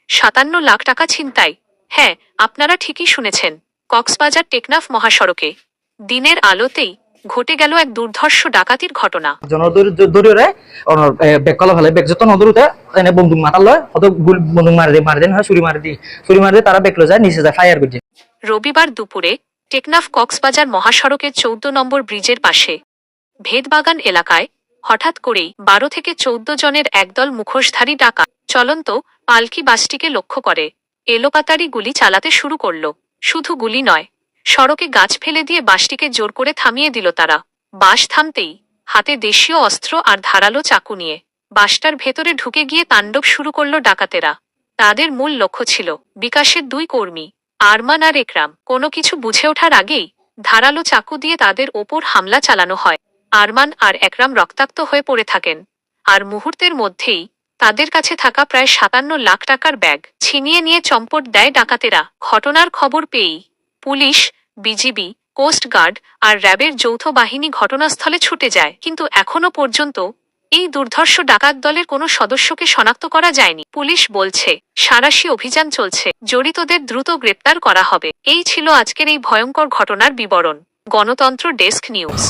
৫৭ লাখ টাকা ছিনতাই। হ্যাঁ, আপনারা ঠিকই শুনেছেন। কক্সবাজার টেকনাফ মহাসড়কে দিনের আলোতেই ঘটে গেল এক দুর্ধর্ষ ডাকাতির ঘটনা। জনদরিয়রে বেকলা ফেলে বেক যত নদরুতে এনে বন্দুক মাতাল লয় হয়তো বন্দুক মারি দেন হয় ছুরি মারি তারা বেকলে যায় নিচে যায় ফায়ার করছে। রবিবার দুপুরে টেকনাফ কক্সবাজার মহাসড়কের ১৪ নম্বর ব্রিজের পাশে ভেদবাগান এলাকায় হঠাৎ করেই ১২ থেকে ১৪ জনের একদল মুখোশধারী ডাকাত চলন্ত পালকি বাসটিকে লক্ষ্য করে এলোপাতাড়ি গুলি চালাতে শুরু করল। শুধু গুলি নয়, সড়কে গাছ ফেলে দিয়ে বাসটিকে জোর করে থামিয়ে দিল তারা। বাস থামতেই হাতে দেশীয় অস্ত্র আর ধারালো চাকু নিয়ে বাসটার ভেতরে ঢুকে গিয়ে তাণ্ডব শুরু করল ডাকাতেরা। তাদের মূল লক্ষ্য ছিল বিকাশের ২ কর্মী আরমান আর একরাম। কোনো কিছু বুঝে ওঠার আগেই ধারালো চাকু দিয়ে তাদের ওপর হামলা চালানো হয়। আরমান আর একরাম রক্তাক্ত হয়ে পড়ে থাকেন, আর মুহূর্তের মধ্যেই তাদের কাছে থাকা প্রায় ৫৭ লাখ টাকার ব্যাগ ছিনিয়ে নিয়ে চম্পট দেয় ডাকাতেরা। ঘটনার খবর পেয়েই পুলিশ, বিজিবি, কোস্টগার্ড আর র্যাবের যৌথ বাহিনী ঘটনাস্থলে ছুটে যায়, কিন্তু এখনো পর্যন্ত এই দুর্ধর্ষ ডাকাত দলের কোনো সদস্যকে শনাক্ত করা যায়নি। পুলিশ বলছে সাঁড়াশি অভিযান চলছে, জড়িতদের দ্রুত গ্রেপ্তার করা হবে। এই ছিল আজকের এই ভয়ঙ্কর ঘটনার বিবরণ। গণতন্ত্র ডেস্ক নিউজ।